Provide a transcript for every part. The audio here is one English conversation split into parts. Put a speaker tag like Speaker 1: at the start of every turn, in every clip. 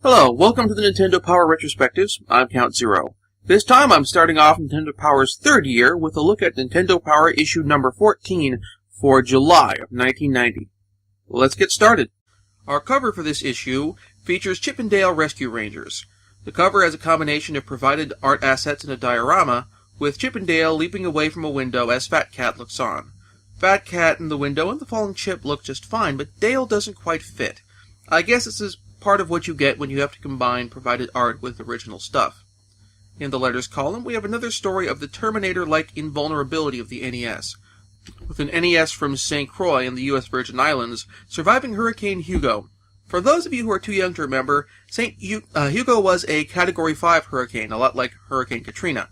Speaker 1: Hello, welcome to the Nintendo Power Retrospectives. I'm Count Zero. This time I'm starting off Nintendo Power's third year with a look at Nintendo Power issue number 14 for July of 1990. Let's get started. Our cover for this issue features Chip 'n Dale Rescue Rangers. The cover has a combination of provided art assets and a diorama, with Chip 'n Dale leaping away from a window as Fat Cat looks on. Fat Cat in the window and the falling Chip look just fine, but Dale doesn't quite fit. I guess this is part of what you get when you have to combine provided art with original stuff. In the letters column, we have another story of the Terminator-like invulnerability of the NES, with an NES from St. Croix in the U.S. Virgin Islands surviving Hurricane Hugo. For those of you who are too young to remember, Hugo was a Category 5 hurricane, a lot like Hurricane Katrina.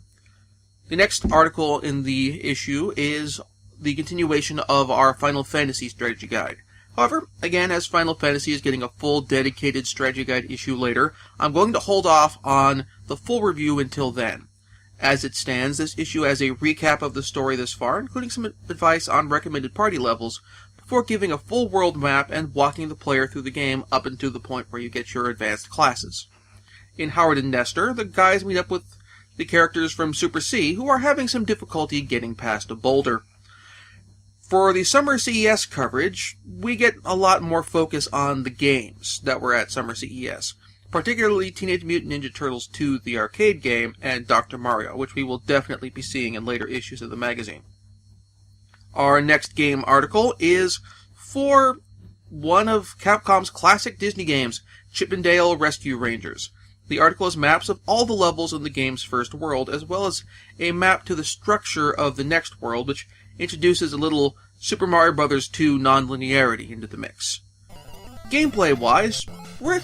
Speaker 1: The next article in the issue is the continuation of our Final Fantasy strategy guide. However, again, as Final Fantasy is getting a full dedicated strategy guide issue later, I'm going to hold off on the full review until then. As it stands, this issue has a recap of the story this far, including some advice on recommended party levels, before giving a full world map and walking the player through the game up until the point where you get your advanced classes. In Howard and Nestor, the guys meet up with the characters from Super C, who are having some difficulty getting past a boulder. For the Summer CES coverage, we get a lot more focus on the games that were at Summer CES, particularly Teenage Mutant Ninja Turtles 2, the arcade game, and Dr. Mario, which we will definitely be seeing in later issues of the magazine. Our next game article is for one of Capcom's classic Disney games, Chip 'n Dale Rescue Rangers. The article has maps of all the levels in the game's first world, as well as a map to the structure of the next world, which introduces a little Super Mario Bros. 2 non-linearity into the mix. Gameplay-wise,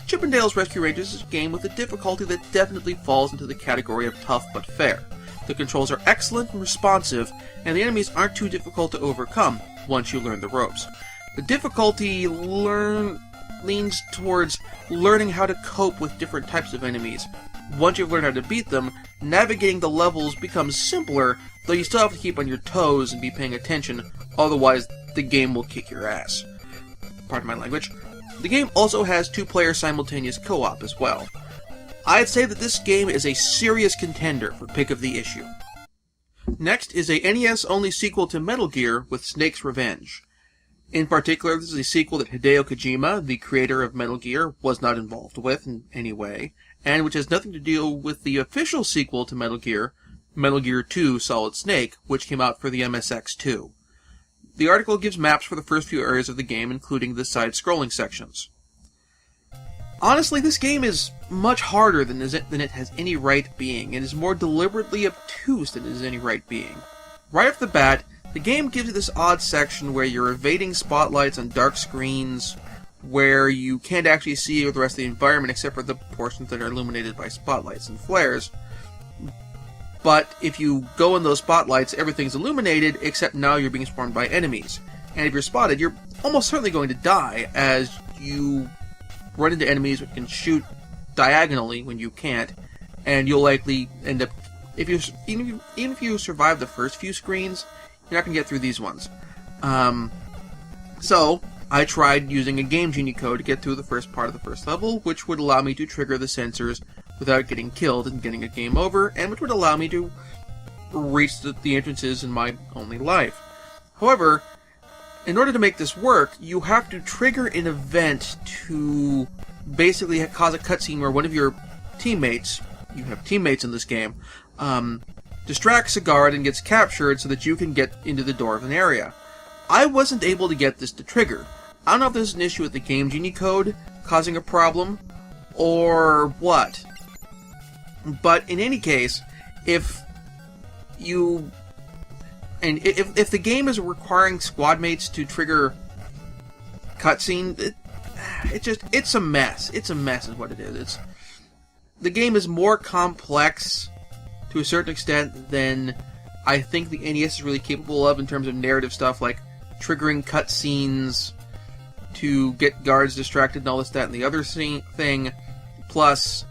Speaker 1: Chip 'n Dale's Rescue Rangers is a game with a difficulty that definitely falls into the category of tough but fair. The controls are excellent and responsive, and the enemies aren't too difficult to overcome once you learn the ropes. The difficulty leans towards learning how to cope with different types of enemies. Once you've learned how to beat them, navigating the levels becomes simpler, though you still have to keep on your toes and be paying attention, otherwise the game will kick your ass. Pardon my language. The game also has two-player simultaneous co-op as well. I'd say that this game is a serious contender for pick of the issue. Next is a NES-only sequel to Metal Gear with Snake's Revenge. In particular, this is a sequel that Hideo Kojima, the creator of Metal Gear, was not involved with in any way, and which has nothing to do with the official sequel to Metal Gear 2 Solid Snake, which came out for the MSX2. The article gives maps for the first few areas of the game, including the side-scrolling sections. Honestly, this game is much harder than it has any right being, and is more deliberately obtuse than it has any right being. Right off the bat, the game gives you this odd section where you're evading spotlights on dark screens, where you can't actually see the rest of the environment except for the portions that are illuminated by spotlights and flares. But if you go in those spotlights, everything's illuminated, except now you're being swarmed by enemies. And if you're spotted, you're almost certainly going to die, as you run into enemies that can shoot diagonally when you can't, and you'll likely end up, even if you survive the first few screens, you're not going to get through these ones. So, I tried using a Game Genie code to get through the first part of the first level, which would allow me to trigger the sensors without getting killed and getting a game over, and which would allow me to reach the entrances in my only life. However, in order to make this work, you have to trigger an event to basically cause a cutscene where one of your teammates, you have teammates in this game, distracts a guard and gets captured so that you can get into the door of an area. I wasn't able to get this to trigger. I don't know if there's an issue with the Game Genie code causing a problem, or what. But in any case, if the game is requiring squad mates to trigger cutscene, it's a mess. It's a mess is what it is. The game is more complex to a certain extent than I think the NES is really capable of in terms of narrative stuff, like triggering cutscenes to get guards distracted and all this, that, and the other thing. Plus,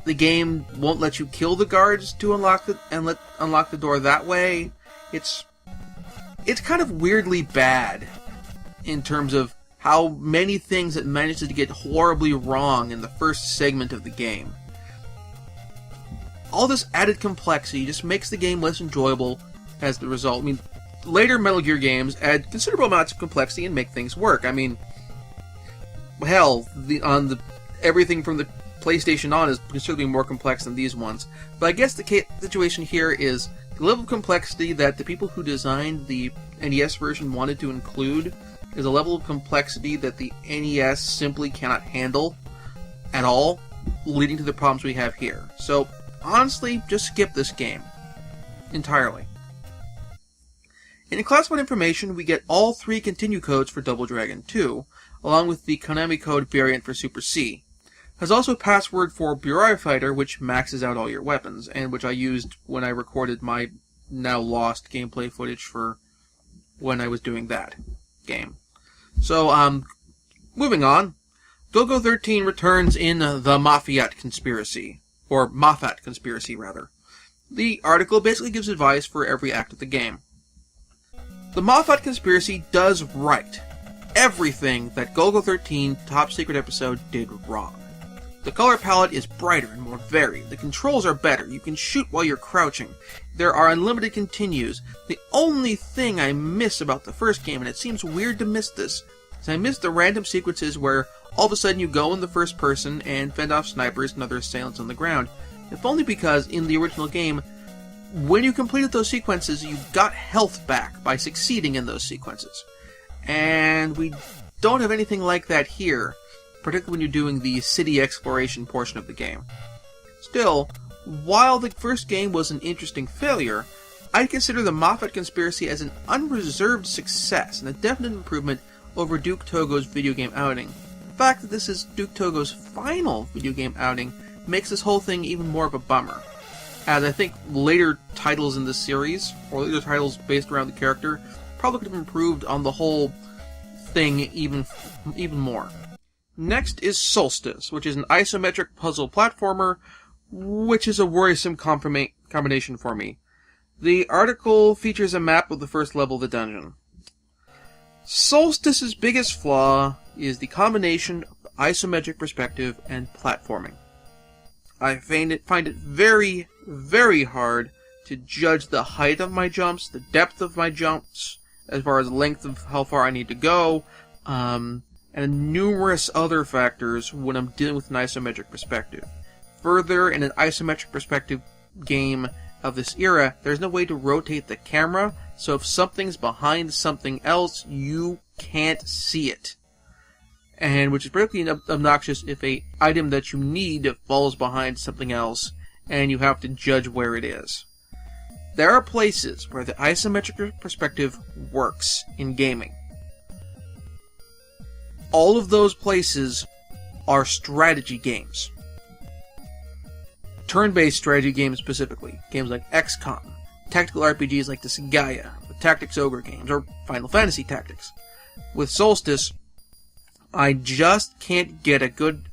Speaker 1: the game won't let you kill the guards to unlock the door that way. It's kind of weirdly bad in terms of how many things it manages to get horribly wrong in the first segment of the game. All this added complexity just makes the game less enjoyable as the result. I mean, later Metal Gear games add considerable amounts of complexity and make things work. I mean, hell, everything from the PlayStation on is considerably more complex than these ones. But I guess the situation here is the level of complexity that the people who designed the NES version wanted to include is a level of complexity that the NES simply cannot handle at all, leading to the problems we have here. So, honestly, just skip this game entirely. In classified information, we get all 3 continue codes for Double Dragon 2, along with the Konami code variant for Super C. There's also a password for Burai Fighter, which maxes out all your weapons, and which I used when I recorded my now lost gameplay footage for when I was doing that game. So, moving on. Golgo 13 returns in the Moffat Conspiracy, or Moffat Conspiracy, rather. The article basically gives advice for every act of the game. The Moffat Conspiracy does right everything that Golgo 13 Top Secret episode did wrong. The color palette is brighter and more varied. The controls are better. You can shoot while you're crouching. There are unlimited continues. The only thing I miss about the first game, and it seems weird to miss this, is I miss the random sequences where all of a sudden you go in the first person and fend off snipers and other assailants on the ground. If only because in the original game, when you completed those sequences, you got health back by succeeding in those sequences. And we don't have anything like that here, particularly when you're doing the city exploration portion of the game. Still, while the first game was an interesting failure, I'd consider the Moffat Conspiracy as an unreserved success and a definite improvement over Duke Togo's video game outing. The fact that this is Duke Togo's final video game outing makes this whole thing even more of a bummer, as I think later titles in this series, or later titles based around the character, probably could have improved on the whole thing even more. Next is Solstice, which is an isometric puzzle platformer, which is a worrisome combination for me. The article features a map of the first level of the dungeon. Solstice's biggest flaw is the combination of isometric perspective and platforming. I find it very, very hard to judge the height of my jumps, the depth of my jumps, as far as the length of how far I need to go, and numerous other factors when I'm dealing with an isometric perspective. Further, in an isometric perspective game of this era, there's no way to rotate the camera, so if something's behind something else, you can't see it. And which is particularly obnoxious if an item that you need falls behind something else, and you have to judge where it is. There are places where the isometric perspective works in gaming. All of those places are strategy games. Turn-based strategy games specifically. Games like XCOM, tactical RPGs like the Gaia, the Tactics Ogre games, or Final Fantasy Tactics. With Solstice, I just can't get a good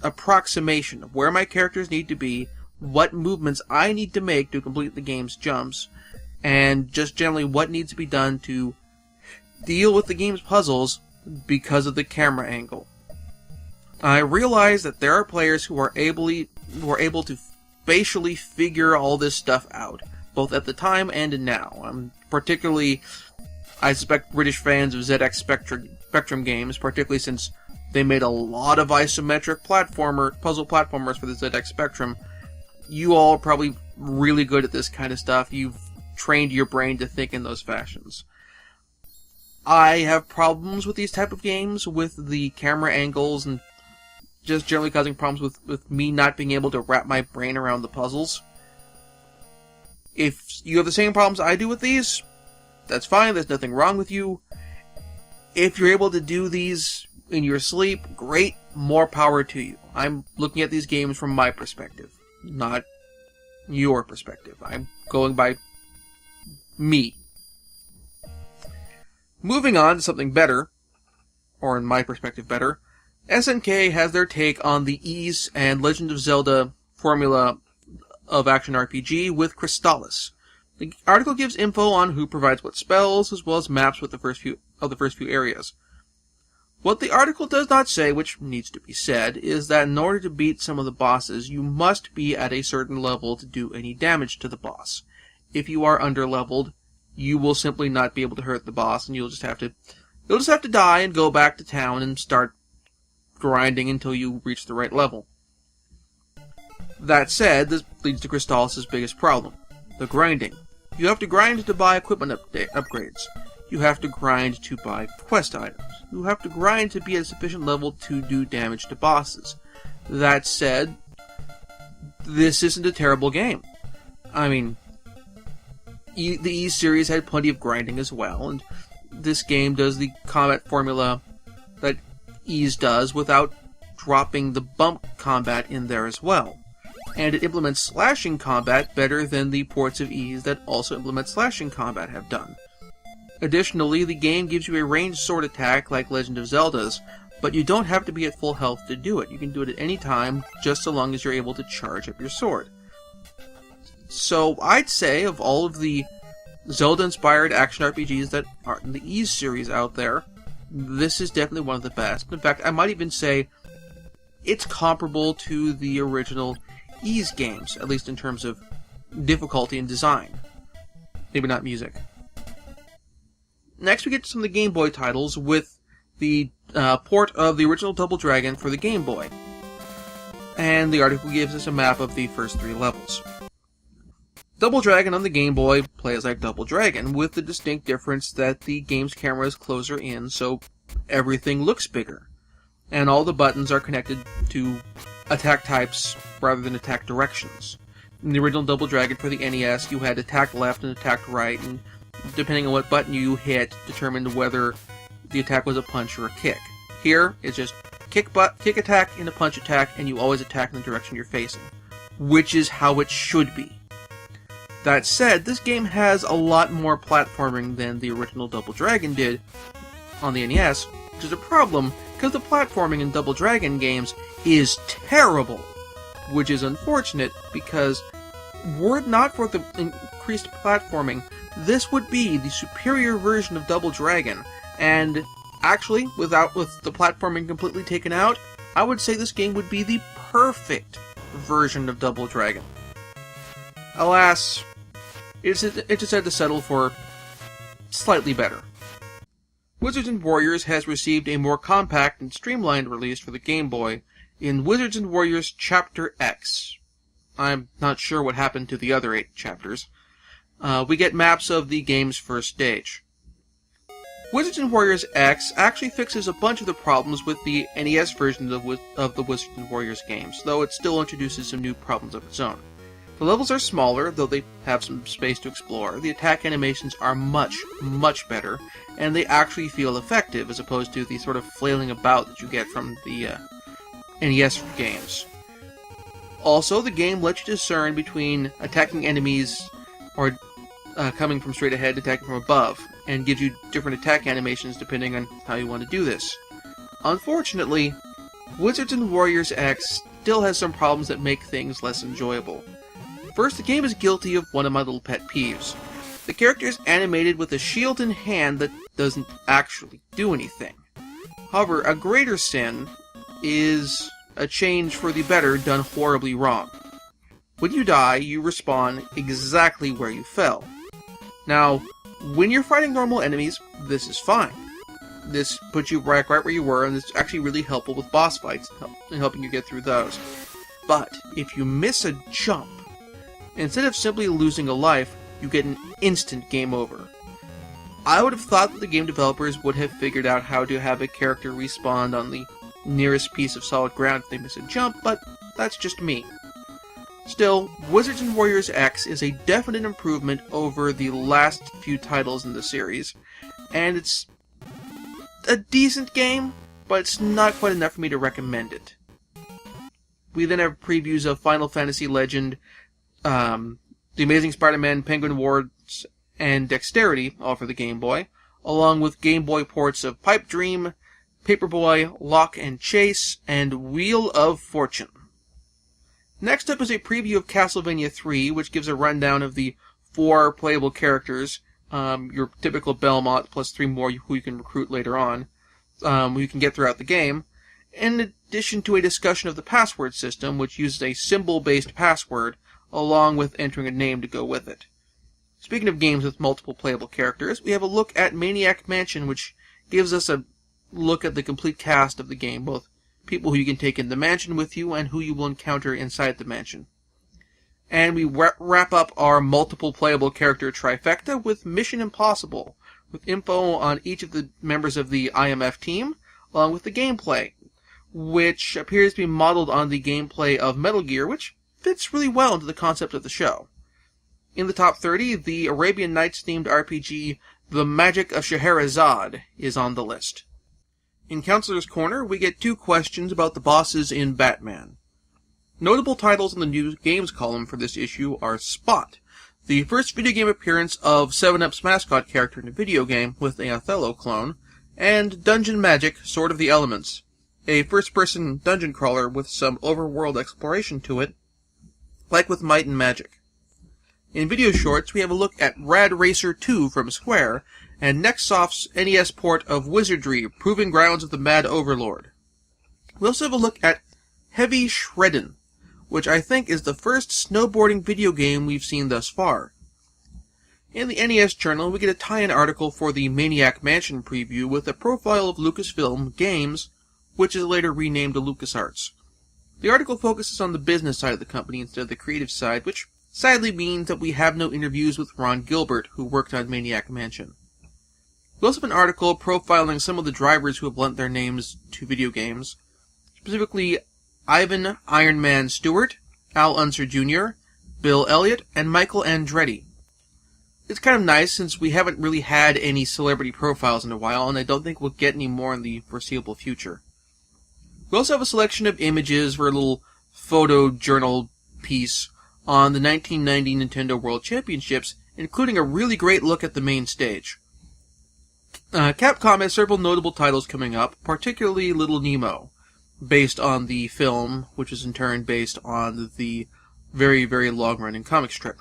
Speaker 1: approximation of where my characters need to be, what movements I need to make to complete the game's jumps, and just generally what needs to be done to deal with the game's puzzles because of the camera angle. I realize that there are players who are able to facially figure all this stuff out, both at the time and now. Particularly, I suspect British fans of ZX Spectrum games, particularly since they made a lot of isometric puzzle platformers for the ZX Spectrum. You all are probably really good at this kind of stuff. You've trained your brain to think in those fashions. I have problems with these type of games, with the camera angles, and just generally causing problems with me not being able to wrap my brain around the puzzles. If you have the same problems I do with these, that's fine, there's nothing wrong with you. If you're able to do these in your sleep, great, more power to you. I'm looking at these games from my perspective, not your perspective. I'm going by me. Moving on to something better, or in my perspective better, SNK has their take on the Ys and Legend of Zelda formula of action RPG with Crystallis. The article gives info on who provides what spells, as well as maps with the first few areas. What the article does not say, which needs to be said, is that in order to beat some of the bosses, you must be at a certain level to do any damage to the boss. If you are under-leveled, you will simply not be able to hurt the boss, and you'll just have to die and go back to town and start grinding until you reach the right level. That said, this leads to Crystallis' biggest problem, the grinding. You have to grind to buy equipment upgrades. You have to grind to buy quest items. You have to grind to be at a sufficient level to do damage to bosses. That said, this isn't a terrible game. I mean, the Ys series had plenty of grinding as well, and this game does the combat formula that Ys does without dropping the bump combat in there as well. And it implements slashing combat better than the ports of Ys that also implement slashing combat have done. Additionally, the game gives you a ranged sword attack like Legend of Zelda's, but you don't have to be at full health to do it. You can do it at any time, just so long as you're able to charge up your sword. So I'd say, of all of the Zelda-inspired action RPGs that are in the Ys series out there, this is definitely one of the best. In fact, I might even say it's comparable to the original Ys games, at least in terms of difficulty and design. Maybe not music. Next we get to some of the Game Boy titles with the port of the original Double Dragon for the Game Boy. And the article gives us a map of the first 3 levels. Double Dragon on the Game Boy plays like Double Dragon, with the distinct difference that the game's camera is closer in, so everything looks bigger. And all the buttons are connected to attack types rather than attack directions. In the original Double Dragon for the NES, you had attack left and attack right, and depending on what button you hit, determined whether the attack was a punch or a kick. Here, it's just kick attack and a punch attack, and you always attack in the direction you're facing, which is how it should be. That said, this game has a lot more platforming than the original Double Dragon did on the NES, which is a problem, because the platforming in Double Dragon games is terrible, which is unfortunate, because were it not for the increased platforming, this would be the superior version of Double Dragon, and actually, with the platforming completely taken out, I would say this game would be the perfect version of Double Dragon. Alas, it just had to settle for slightly better. Wizards & Warriors has received a more compact and streamlined release for the Game Boy in Wizards & Warriors Chapter X. I'm not sure what happened to the other 8 chapters. We get maps of the game's first stage. Wizards & Warriors X actually fixes a bunch of the problems with the NES version of the Wizards & Warriors games, though it still introduces some new problems of its own. The levels are smaller, though they have some space to explore. The attack animations are much, much better, and they actually feel effective, as opposed to the sort of flailing about that you get from the NES games. Also, the game lets you discern between attacking enemies or coming from straight ahead, attacking from above, and gives you different attack animations depending on how you want to do this. Unfortunately, Wizards & Warriors X still has some problems that make things less enjoyable. First, the game is guilty of one of my little pet peeves. The character is animated with a shield in hand that doesn't actually do anything. However, a greater sin is a change for the better done horribly wrong. When you die, you respawn exactly where you fell. Now, when you're fighting normal enemies, this is fine. This puts you right where you were, and it's actually really helpful with boss fights, in helping you get through those. But, if you miss a jump, instead of simply losing a life, you get an instant game over. I would have thought that the game developers would have figured out how to have a character respawn on the nearest piece of solid ground if they miss a jump, but that's just me. Still, Wizards & Warriors X is a definite improvement over the last few titles in the series, and it's a decent game, but it's not quite enough for me to recommend it. We then have previews of Final Fantasy Legend, The Amazing Spider-Man, Penguin Wars, and Dexterity, all for the Game Boy, along with Game Boy ports of Pipe Dream, Paperboy, Lock and Chase, and Wheel of Fortune. Next up is a preview of Castlevania 3, which gives a rundown of the 4 playable characters, your typical Belmont, plus 3 more who you can recruit later on. you can get throughout the game, in addition to a discussion of the password system, which uses a symbol-based password, along with entering a name to go with it. Speaking of games with multiple playable characters, we have a look at Maniac Mansion, which gives us a look at the complete cast of the game, both people who you can take in the mansion with you and who you will encounter inside the mansion. And we wrap up our multiple playable character trifecta with Mission Impossible, with info on each of the members of the IMF team, along with the gameplay, which appears to be modeled on the gameplay of Metal Gear, which fits really well into the concept of the show. In the top 30, the Arabian Nights-themed RPG The Magic of Scheherazade is on the list. In Counselor's Corner, we get 2 questions about the bosses in Batman. Notable titles in the New Games column for this issue are Spot, the first video game appearance of 7-Up's mascot character in a video game with an Othello clone, and Dungeon Magic, Sword of the Elements, a first-person dungeon crawler with some overworld exploration to it, like with Might and Magic. In video shorts, we have a look at Rad Racer 2 from Square, and Nextsoft's NES port of Wizardry, Proving Grounds of the Mad Overlord. We also have a look at Heavy Shreddin', which I think is the first snowboarding video game we've seen thus far. In the NES Journal, we get a tie-in article for the Maniac Mansion preview with a profile of Lucasfilm Games, which is later renamed to LucasArts. The article focuses on the business side of the company instead of the creative side, which sadly means that we have no interviews with Ron Gilbert, who worked on Maniac Mansion. We also have an article profiling some of the drivers who have lent their names to video games, specifically Ivan Iron Man Stewart, Al Unser Jr., Bill Elliott, and Michael Andretti. It's kind of nice since we haven't really had any celebrity profiles in a while, and I don't think we'll get any more in the foreseeable future. We also have a selection of images for a little photo journal piece on the 1990 Nintendo World Championships, including a really great look at the main stage. Capcom has several notable titles coming up, particularly Little Nemo, based on the film, which is in turn based on the very, very long-running comic strip.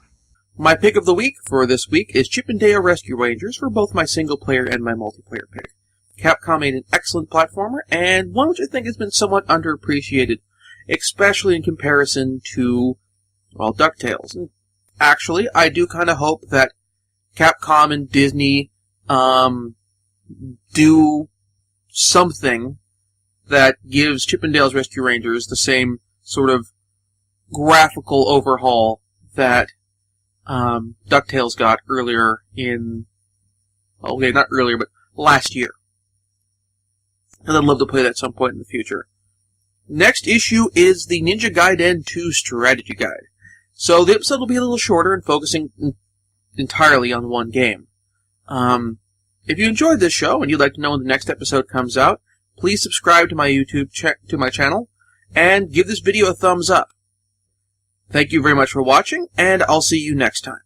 Speaker 1: My pick of the week for this week is Chip 'n Dale Rescue Rangers for both my single-player and my multiplayer pick. Capcom made an excellent platformer, and one which I think has been somewhat underappreciated, especially in comparison to, well, DuckTales. Actually, I do kind of hope that Capcom and Disney do something that gives Chip 'n Dale's Rescue Rangers the same sort of graphical overhaul that DuckTales got earlier in... Okay, not earlier, but last year. And I'd love to play that at some point in the future. Next issue is the Ninja Gaiden 2 Strategy Guide. So the episode will be a little shorter and focusing entirely on one game. If you enjoyed this show and you'd like to know when the next episode comes out, please subscribe to my YouTube channel and give this video a thumbs up. Thank you very much for watching, and I'll see you next time.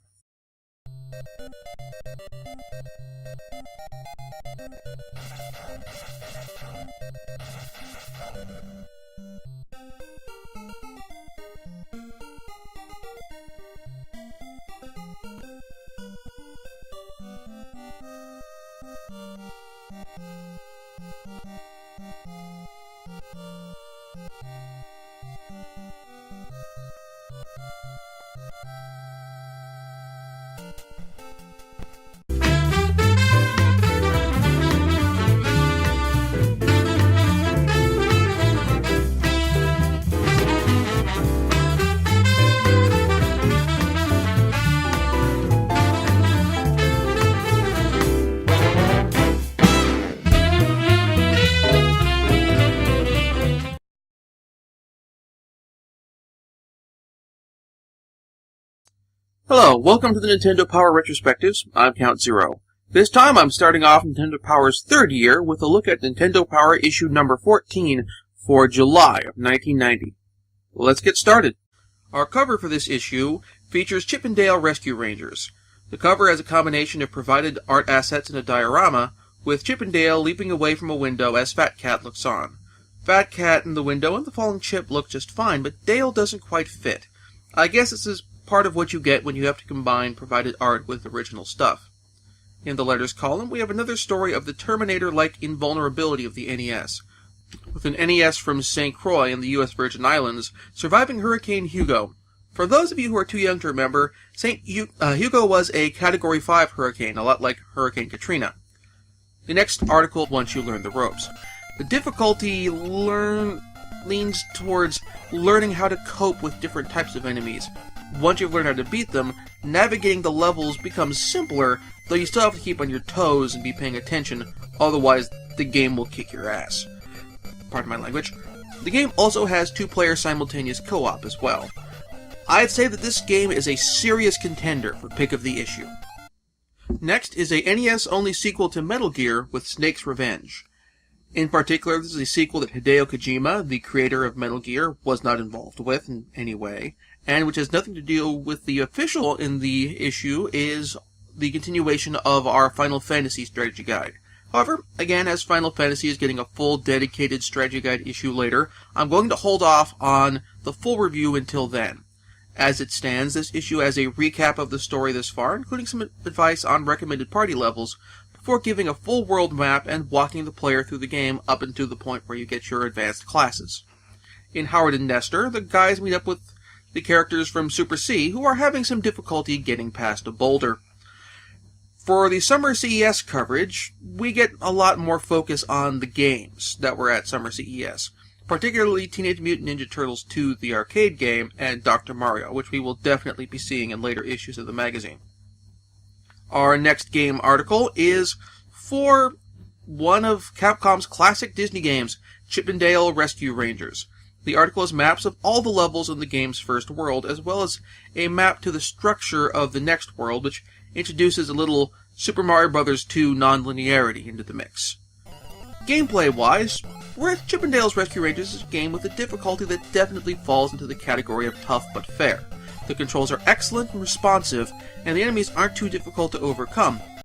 Speaker 1: Hello, welcome to the Nintendo Power Retrospectives. I'm Count Zero. This time I'm starting off Nintendo Power's third year with a look at Nintendo Power issue number 14 for July of 1990. Let's get started. Our cover for this issue features Chip 'n Dale Rescue Rangers. The cover has a combination of provided art assets and a diorama, with Chip 'n Dale leaping away from a window as Fat Cat looks on. Fat Cat in the window and the falling Chip look just fine, but Dale doesn't quite fit. I guess this is part of what you get when you have to combine provided art with original stuff. In the letters column, we have another story of the Terminator-like invulnerability of the NES, with an NES from St. Croix in the U.S. Virgin Islands surviving Hurricane Hugo. For those of you who are too young to remember, Hugo was a Category 5 hurricane, a lot like Hurricane Katrina. The next article, once you learn the ropes. The difficulty leans towards learning how to cope with different types of enemies. Once you've learned how to beat them, navigating the levels becomes simpler, though you still have to keep on your toes and be paying attention, otherwise the game will kick your ass. Pardon my language. The game also has two-player simultaneous co-op as well. I'd say that this game is a serious contender for Pick of the Issue. Next is a NES-only sequel to Metal Gear with Snake's Revenge. In particular, this is a sequel that Hideo Kojima, the creator of Metal Gear, was not involved with in any way, and which has nothing to do with the official in the issue is the continuation of our Final Fantasy strategy guide. However, again, as Final Fantasy is getting a full dedicated strategy guide issue later, I'm going to hold off on the full review until then. As it stands, this issue has a recap of the story this far, including some advice on recommended party levels, before giving a full world map and walking the player through the game up until the point where you get your advanced classes. In Howard and Nestor, the guys meet up with the characters from Super C, who are having some difficulty getting past a boulder. For the Summer CES coverage, we get a lot more focus on the games that were at Summer CES, particularly Teenage Mutant Ninja Turtles 2, the arcade game, and Dr. Mario, which we will definitely be seeing in later issues of the magazine. Our next game article is for one of Capcom's classic Disney games, Chip 'n Dale Rescue Rangers. The article has maps of all the levels in the game's first world, as well as a map to the structure of the next world, which introduces a little Super Mario Bros. 2 non-linearity into the mix. Gameplay-wise, Chip 'n Dale's Rescue Rangers is a game with a difficulty that definitely falls into the category of tough but fair. The controls are excellent and responsive, and the enemies aren't too difficult to overcome,